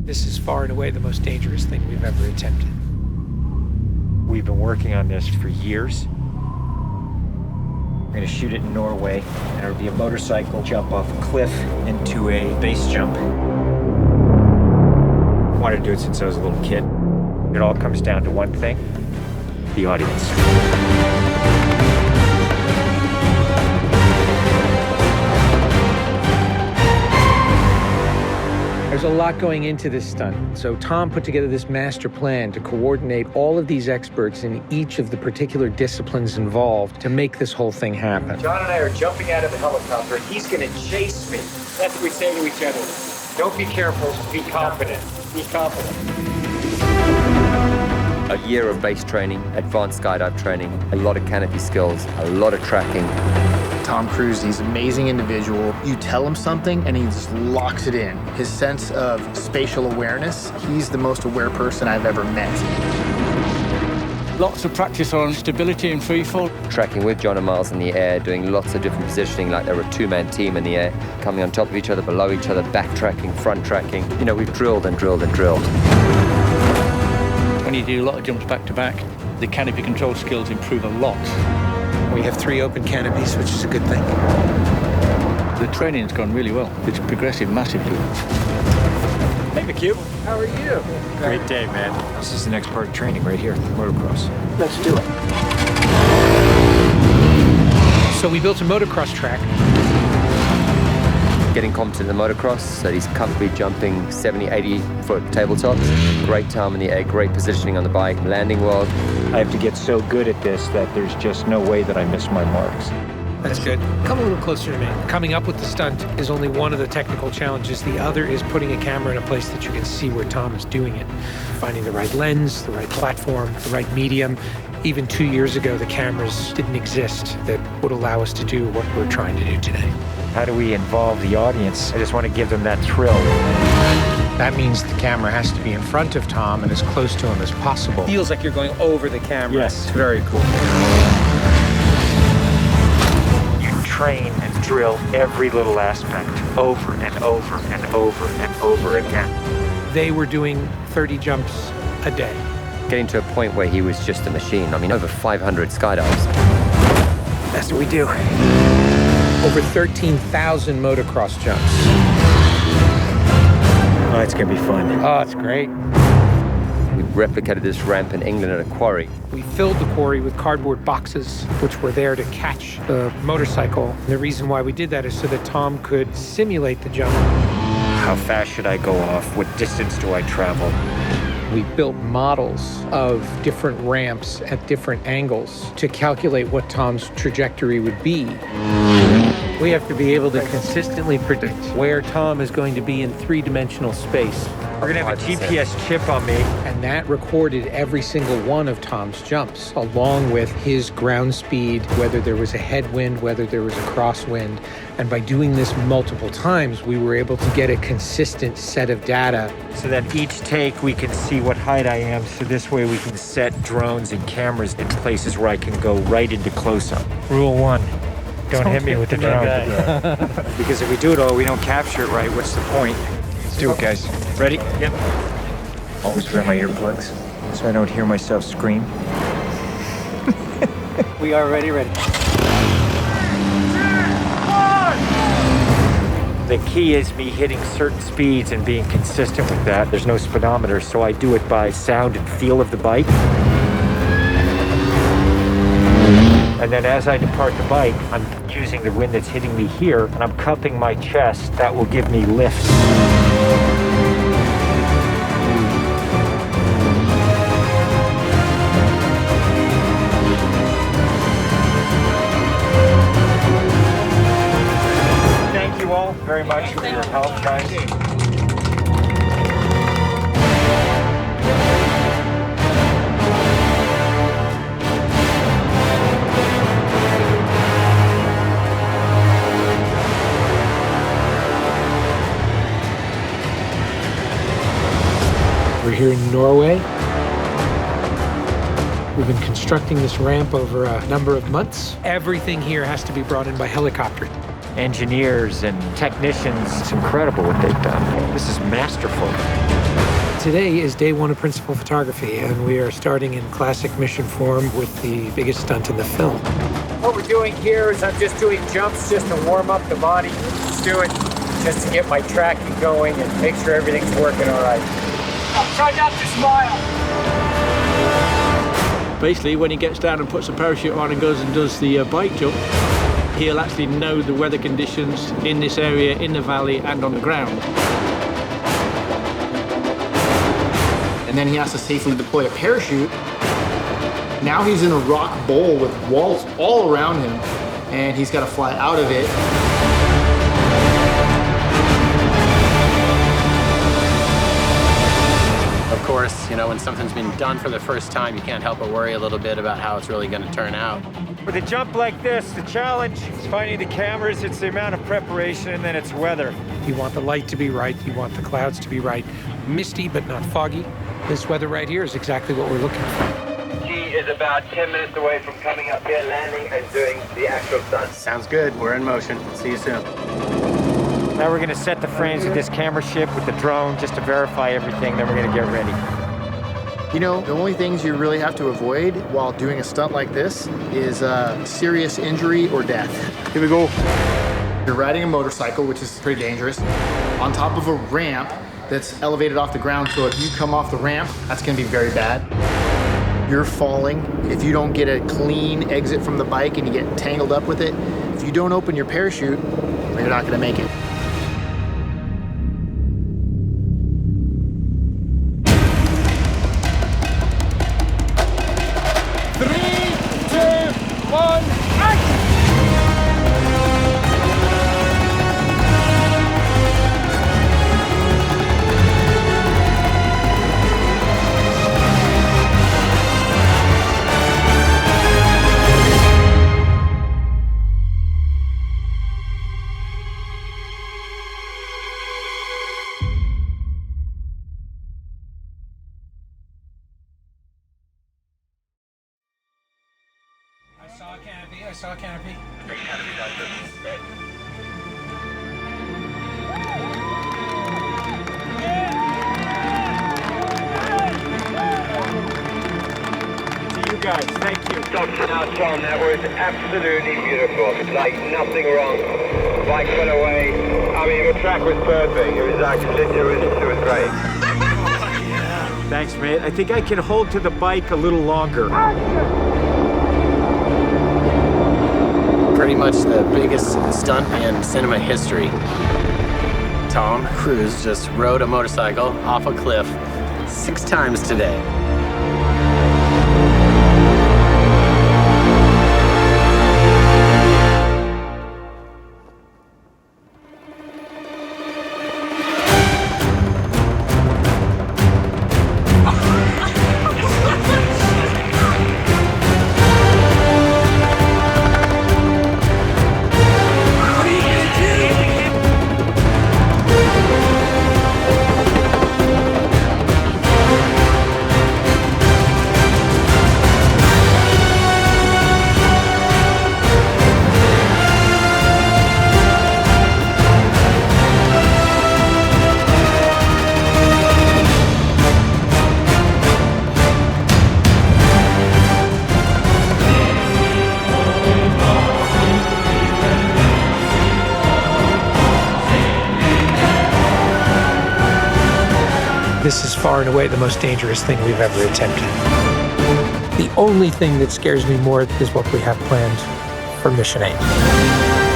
This is far and away the most dangerous thing we've ever attempted. We've been working on this for years. We're gonna shoot it in Norway, and it'll be a motorcycle jump off a cliff into a base jump. I wanted to do it since I was a little kid. It all comes down to one thing: the audience. There's a lot going into this stunt, so Tom put together this master plan to coordinate all of these experts in each of the particular disciplines involved to make this whole thing happen. John and I are jumping out of the helicopter, and he's gonna chase me. That's what we say to each other. Don't be careful, be confident. Be confident. A year of base training, advanced skydive training, a lot of canopy skills, a lot of tracking. Tom Cruise, he's an amazing individual. You tell him something and he just locks it in. His sense of spatial awareness, he's the most aware person I've ever met. Lots of practice on stability and freefall. Tracking with John and Miles in the air, doing lots of different positioning like they're a two-man team in the air, coming on top of each other, below each other, backtracking, front tracking. You know, we've drilled and drilled and drilled. When you do a lot of jumps back to back, the canopy control skills improve a lot. We have 3 open canopies, which is a good thing. The training's gone really well. It's progressive massively. Hey, McHugh. How are you? Great day, man. This is the next part of training right here, motocross. Let's do it. So we built a motocross track. Getting competent in the motocross, so he's comfortably jumping 70, 80-foot tabletops. Great time in the air, great positioning on the bike, landing well. I have to get so good at this that there's just no way that I miss my marks. That's good. Come a little closer to me. Coming up with the stunt is only one of the technical challenges. The other is putting a camera in a place that you can see where Tom is doing it. Finding the right lens, the right platform, the right medium. Even 2 years ago, the cameras didn't exist that would allow us to do what we're trying to do today. How do we involve the audience? I just want to give them that thrill. That means the camera has to be in front of Tom and as close to him as possible. Feels like you're going over the camera. Yes. It's very cool. You train and drill every little aspect over and over and over and over again. They were doing 30 jumps a day. Getting to a point where he was just a machine. I mean, over 500 skydives. That's what we do. Over 13,000 motocross jumps. Oh, it's gonna be fun. Oh, it's great. We replicated this ramp in England at a quarry. We filled the quarry with cardboard boxes, which were there to catch the motorcycle. And the reason why we did that is so that Tom could simulate the jump. How fast should I go off? What distance do I travel? We built models of different ramps at different angles to calculate what Tom's trajectory would be. We have to be able to consistently predict where Tom is going to be in 3-dimensional space. We're gonna have a GPS chip on me. And that recorded every single one of Tom's jumps, along with his ground speed, whether there was a headwind, whether there was a crosswind. And by doing this multiple times, we were able to get a consistent set of data. So that each take we can see what height I am, so this way we can set drones and cameras in places where I can go right into close-up. Rule 1, don't hit me with the drone. Because if we do it all, we don't capture it right, what's the point? Let's do it, guys. Ready? Yep. Always wear my earplugs so I don't hear myself scream. We are ready. The key is me hitting certain speeds and being consistent with that. There's no speedometer, so I do it by sound and feel of the bike. And then as I depart the bike, I'm using the wind that's hitting me here, and I'm cupping my chest. That will give me lift. Thank you all very much for your help, guys. We're here in Norway. We've been constructing this ramp over a number of months. Everything here has to be brought in by helicopter. engineers and technicians. It's incredible what they've done. This is masterful. Today is day one of principal photography, and we are starting in classic mission form with the biggest stunt in the film. What we're doing here is I'm just doing jumps just to warm up the body. Just do it just to get my tracking going and make sure everything's working all right. Try not to smile. Basically, when he gets down and puts a parachute on and goes and does the bike jump, he'll actually know the weather conditions in this area, in the valley, and on the ground. And then he has to safely deploy a parachute. Now he's in a rock bowl with walls all around him, and he's got to fly out of it. Of course, you know, when something's been done for the first time, you can't help but worry a little bit about how it's really going to turn out. With a jump like this, the challenge is finding the cameras, it's the amount of preparation, and then it's weather. You want the light to be right, you want the clouds to be right. Misty, but not foggy. This weather right here is exactly what we're looking for. He is about 10 minutes away from coming up here, landing, and doing the actual stunt. Sounds good. We're in motion. See you soon. Now we're gonna set the frames with this camera ship with the drone just to verify everything, then we're gonna get ready. You know, the only things you really have to avoid while doing a stunt like this is serious injury or death. Here we go. You're riding a motorcycle, which is pretty dangerous, on top of a ramp that's elevated off the ground, so if you come off the ramp, that's gonna be very bad. You're falling. If you don't get a clean exit from the bike and you get tangled up with it, if you don't open your parachute, you're not gonna make it. I saw a canopy. To you guys, thank you. Dr. Tarzan, that was absolutely beautiful. Like nothing wrong. Bike went away. I mean, the track was perfect. It was actually, it was great. Thanks, mate. I think I can hold to the bike a little longer. Pretty much the biggest stunt in cinema history. Tom Cruise just rode a motorcycle off a cliff 6 times today. This is far and away the most dangerous thing we've ever attempted. The only thing that scares me more is what we have planned for Mission 8.